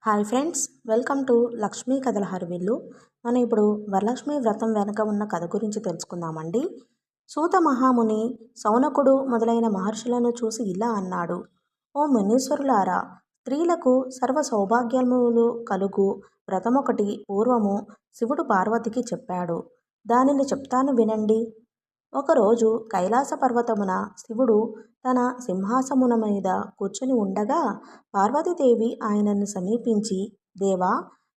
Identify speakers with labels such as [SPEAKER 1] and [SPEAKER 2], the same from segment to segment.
[SPEAKER 1] Hi friends, welcome to Lakshmi కథల హరివిల్లు. మనం ఇప్పుడు వరలక్ష్మి వ్రతం వెనుక ఉన్న కథ గురించి తెలుసుకుందామండి. సూత మహాముని సౌనకుడు మొదలైన మహర్షులను చూసి ఇలా అన్నాడు: ఓ మునీశ్వరులారా, స్త్రీలకు సర్వ సౌభాగ్యములు కలుగు వ్రతమొకటి పూర్వము శివుడు పార్వతికి చెప్పాడు. దానిని చెప్తాను వినండి. ఒకరోజు కైలాస పర్వతమున శివుడు తన సింహాసమున మీద కూర్చుని ఉండగా పార్వతీదేవి ఆయనను సమీపించి, దేవా,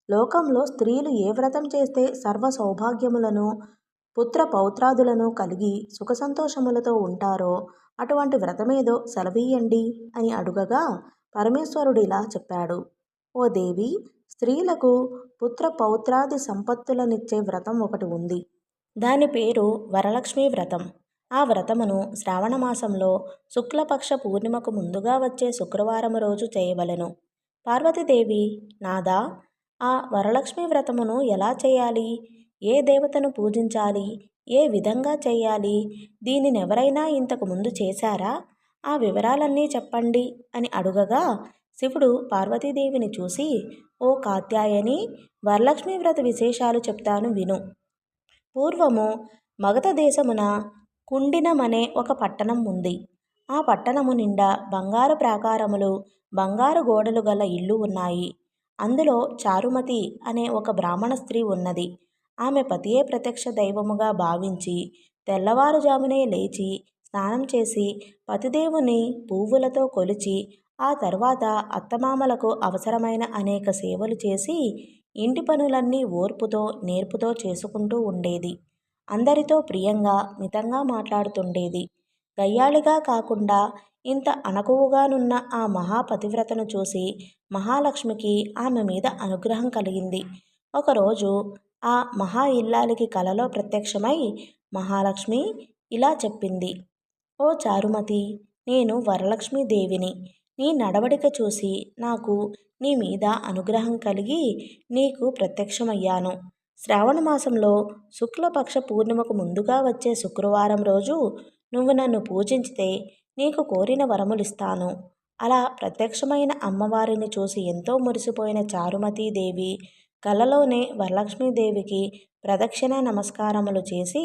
[SPEAKER 1] లోకంలో స్త్రీలు ఏ వ్రతం చేస్తే సర్వ సౌభాగ్యములను పుత్ర పౌత్రాదులను కలిగి సుఖ సంతోషములతో ఉంటారో అటువంటి వ్రతమేదో సెలవీయండి అని అడుగగా పరమేశ్వరుడిలా చెప్పాడు: ఓ దేవి, స్త్రీలకు పుత్ర పౌత్రాది సంపత్తులనిచ్చే వ్రతం ఒకటి ఉంది. దాని పేరు వరలక్ష్మి వ్రతం. ఆ వ్రతమును శ్రావణమాసంలో శుక్లపక్ష పూర్ణిమకు ముందుగా వచ్చే శుక్రవారం రోజు చేయవలెను. పార్వతీదేవి: నాదా, ఆ వరలక్ష్మి వ్రతమును ఎలా చేయాలి? ఏ దేవతను పూజించాలి? ఏ విధంగా చేయాలి? దీనినెవరైనా ఇంతకు ముందు చేశారా? ఆ వివరాలన్నీ చెప్పండి అని అడుగగా శివుడు పార్వతీదేవిని చూసి, ఓ కాత్యాయని, వరలక్ష్మి వ్రత విశేషాలు చెప్తాను విను. పూర్వము మగధ దేశమున కుండినమనే ఒక పట్టణం ఉంది. ఆ పట్టణము నిండా బంగారు ప్రాకారములు, బంగారు గోడలు గల ఇళ్ళు ఉన్నాయి. అందులో చారుమతి అనే ఒక బ్రాహ్మణ స్త్రీ ఉన్నది. ఆమె పతియే ప్రత్యక్ష దైవముగా భావించి తెల్లవారుజామునే లేచి స్నానం చేసి పతిదేవుని పువ్వులతో కొలిచి ఆ తర్వాత అత్తమామలకు అవసరమైన అనేక సేవలు చేసి ఇంటి పనులన్నీ ఓర్పుతో నేర్పుతో చేసుకుంటూ ఉండేది. అందరితో ప్రియంగా మితంగా మాట్లాడుతుండేది. గయ్యాళిగా కాకుండా ఇంత అణకువగానున్న ఆ మహాపతివ్రతను చూసి మహాలక్ష్మికి ఆమె మీద అనుగ్రహం కలిగింది. ఒకరోజు ఆ మహా ఇల్లాలికి కలలో ప్రత్యక్షమై మహాలక్ష్మి ఇలా చెప్పింది: ఓ చారుమతి, నేను వరలక్ష్మీదేవిని. నీ నడవడిక చూసి నాకు నీ మీద అనుగ్రహం కలిగి నీకు ప్రత్యక్షమయ్యాను. శ్రావణమాసంలో శుక్లపక్ష పూర్ణిమకు ముందుగా వచ్చే శుక్రవారం రోజు నువ్వు నన్ను పూజించితే నీకు కోరిన వరములిస్తాను. అలా ప్రత్యక్షమైన అమ్మవారిని చూసి ఎంతో మురిసిపోయిన చారుమతీదేవి కలలోనే వరలక్ష్మీదేవికి ప్రదక్షిణ నమస్కారములు చేసి,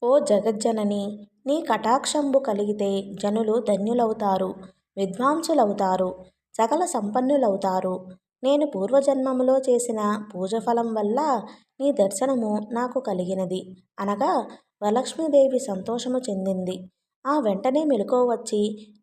[SPEAKER 1] ఓ జగజ్జనని, నీ కటాక్షంబు కలిగితే జనులు ధన్యులవుతారు, విద్వాంసులవుతారు, సకల సంపన్నులవుతారు. నేను పూర్వజన్మములో చేసిన పూజఫలం వల్ల నీ దర్శనము నాకు కలిగినది అనగా వరలక్ష్మీదేవి సంతోషము చెందింది. ఆ వెంటనే మెలకువ వచ్చి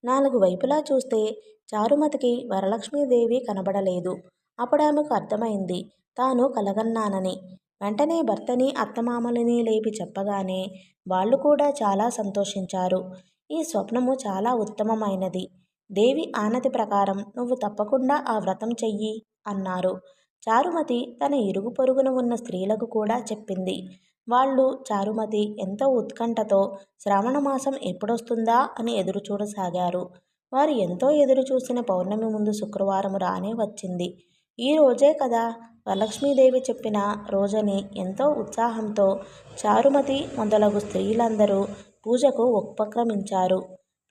[SPEAKER 1] 4 వైపులా చూస్తే చారుమతికి వరలక్ష్మీదేవి కనబడలేదు. అప్పుడు ఆమెకు అర్థమైంది తాను కలగన్నానని. వెంటనే భర్తని అత్తమామలని లేపి చెప్పగానే వాళ్ళు కూడా చాలా సంతోషించారు. ఈ స్వప్నము చాలా ఉత్తమమైనది. దేవి ఆనతి ప్రకారం నువ్వు తప్పకుండా ఆ వ్రతం చెయ్యి అన్నారు. చారుమతి తన ఇరుగు పొరుగున ఉన్న స్త్రీలకు కూడా చెప్పింది. వాళ్ళు చారుమతి ఎంతో ఉత్కంఠతో శ్రావణమాసం ఎప్పుడొస్తుందా అని ఎదురుచూడసాగారు. వారు ఎంతో ఎదురుచూసిన పౌర్ణమి ముందు శుక్రవారం రానే వచ్చింది. ఈ రోజే కదా వరలక్ష్మీదేవి చెప్పిన రోజని ఎంతో ఉత్సాహంతో చారుమతి మొదలగు స్త్రీలందరూ పూజకు ఉపక్రమించారు.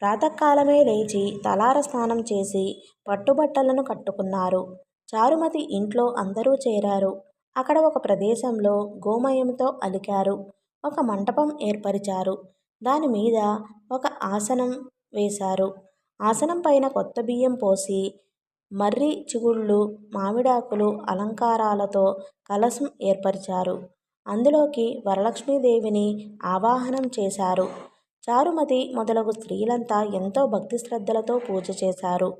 [SPEAKER 1] ప్రాతకాలమే లేచి తలార స్నానం చేసి పట్టుబట్టలను కట్టుకున్నారు. చారుమతి ఇంట్లో అందరూ చేరారు. అక్కడ ఒక ప్రదేశంలో గోమయంతో అలికారు. ఒక మంటపం ఏర్పరిచారు. దాని మీద ఒక ఆసనం వేశారు. ఆసనం పైన కొత్త బియ్యం పోసి మర్రి చిగుళ్ళు, మామిడాకులు అలంకారాలతో కలశం ఏర్పరిచారు. అందులోకి వరలక్ష్మీదేవిని ఆవాహనం చేశారు. చారుమతి మొదలగు స్త్రీలంతా ఎంతో భక్తి శ్రద్ధలతో పూజ చేశారు.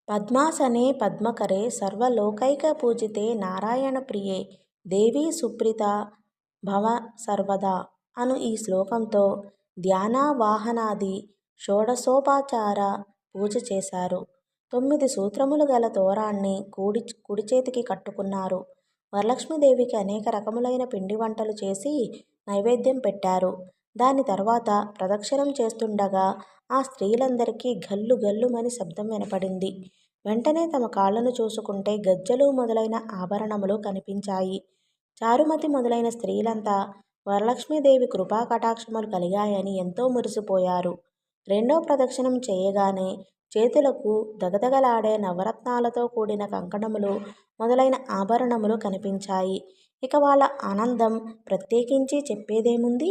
[SPEAKER 1] పద్మాసనే పద్మకరే సర్వలోకైక పూజితే నారాయణ ప్రియే దేవీ సుప్రీత భవ సర్వదా అను ఈ శ్లోకంతో ధ్యానావాహనాది షోడశోపచార పూజ చేశారు. 9 సూత్రములు గల తోరాన్ని కుడి చేతికి కట్టుకున్నారు. వరలక్ష్మీదేవికి అనేక రకములైన పిండి వంటలు చేసి నైవేద్యం పెట్టారు. దాని తర్వాత ప్రదక్షిణం చేస్తుండగా ఆ స్త్రీలందరికీ గల్లు గల్లుమని శబ్దం వినపడింది. వెంటనే తమ కాళ్లను చూసుకుంటే గజ్జెలు మొదలైన ఆభరణములు కనిపించాయి. చారుమతి మొదలైన స్త్రీలంతా వరలక్ష్మీదేవి కృపా కటాక్షములు కలిగాయని ఎంతో మురిసిపోయారు. రెండో ప్రదక్షిణం చేయగానే చేతులకు దగదగలాడే నవరత్నాలతో కూడిన కంకణములు మొదలైన ఆభరణములు కనిపించాయి. ఇక వాళ్ళ ఆనందం ప్రత్యేకించి చెప్పేదేముంది.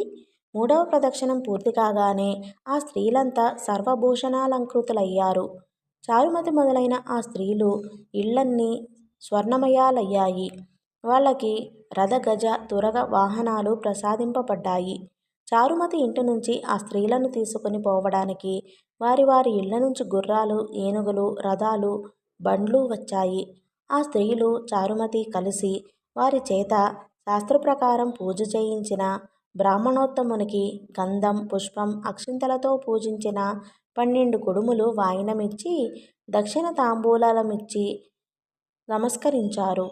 [SPEAKER 1] మూడవ ప్రదక్షిణం పూర్తి కాగానే ఆ స్త్రీలంతా సర్వభూషణాలంకృతులయ్యారు. చారుమతి మొదలైన ఆ స్త్రీలు ఇళ్లన్నీ స్వర్ణమయాలయ్యాయి. వాళ్ళకి రథ గజ తురగ వాహనాలు ప్రసాదింపబడ్డాయి. చారుమతి ఇంటి నుంచి ఆ స్త్రీలను తీసుకుని పోవడానికి వారి వారి ఇళ్ల నుంచి గుర్రాలు, ఏనుగులు, రథాలు, బండ్లు వచ్చాయి. ఆ స్త్రీలు చారుమతి కలిసి వారి చేత శాస్త్రప్రకారం పూజ చేయించిన బ్రాహ్మణోత్తమునికి గంధం, పుష్పం, అక్షింతలతో పూజించిన 12 కుడుములు వాయినమిచ్చి దక్షిణ తాంబూలమిచ్చి నమస్కరించారు.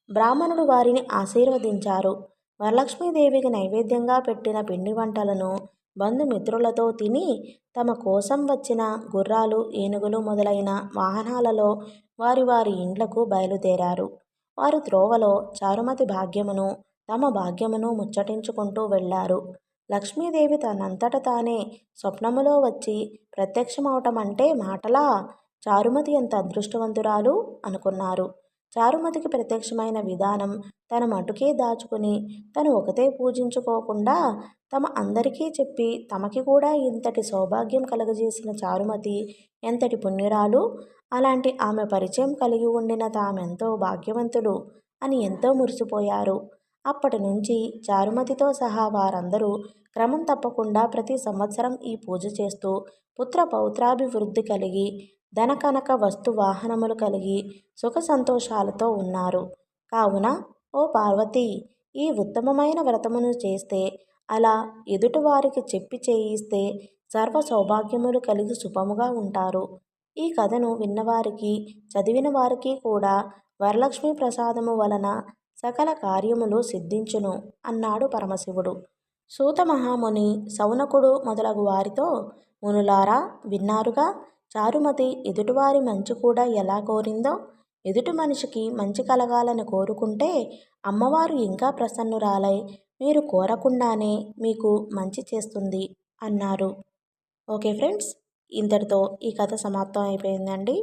[SPEAKER 1] బ్రాహ్మణుడు వారిని ఆశీర్వదించారు. వరలక్ష్మీదేవికి నైవేద్యంగా పెట్టిన పిండి వంటలను బంధుమిత్రులతో తిని తమ కోసం వచ్చిన గుర్రాలు, ఏనుగులు మొదలైన వాహనాలలో వారి వారి ఇండ్లకు బయలుదేరారు. వారు త్రోవలో చారుమతి భాగ్యమును తమ భాగ్యమును ముచ్చటించుకుంటూ వెళ్లారు. లక్ష్మీదేవి తనంతట తానే స్వప్నములో వచ్చి ప్రత్యక్షమవటం అంటే మాటలా? చారుమతి ఎంత అదృష్టవంతురాలు అనుకున్నారు. చారుమతికి ప్రత్యక్షమైన విధానం తన మటుకే దాచుకుని తను ఒకతే పూజించుకోకుండా తమ అందరికీ చెప్పి తమకి కూడా ఇంతటి సౌభాగ్యం కలగజేసిన చారుమతి ఎంతటి పుణ్యురాలు. అలాంటి ఆమె పరిచయం కలిగి ఉండిన తామెంతో భాగ్యవంతులు అని ఎంతో మురిసిపోయారు. అప్పటి నుంచి చారుమతితో సహా వారందరూ క్రమం తప్పకుండా ప్రతి సంవత్సరం ఈ పూజ చేస్తూ పుత్ర పౌత్రాభివృద్ధి కలిగి ధన కనక వస్తు వాహనములు కలిగి సుఖ సంతోషాలతో ఉన్నారు. కావున ఓ పార్వతి, ఈ ఉత్తమమైన వ్రతమును చేస్తే, అలా ఎదుటివారికి చెప్పి చేయిస్తే సర్వ సౌభాగ్యములు కలిగి శుభముగా ఉంటారు. ఈ కథను విన్నవారికి, చదివిన వారికి కూడా వరలక్ష్మీ ప్రసాదము వలన సకల కార్యములు సిద్ధించును అన్నాడు పరమశివుడు. సూత మహాముని, శౌనకుడు మొదలగు వారితో, మునులారా విన్నారుగా, చారుమతి ఎదుటివారి మంచి కూడా ఎలా కోరిందో. ఎదుటి మనిషికి మంచి కలగాలని కోరుకుంటే అమ్మవారు ఇంకా ప్రసన్నురాలై మీరు కోరకుండానే మీకు మంచి చేస్తుంది అన్నారు. ఓకే ఫ్రెండ్స్, ఇంతటితో ఈ కథ సమాప్తం అయిపోయిందండి.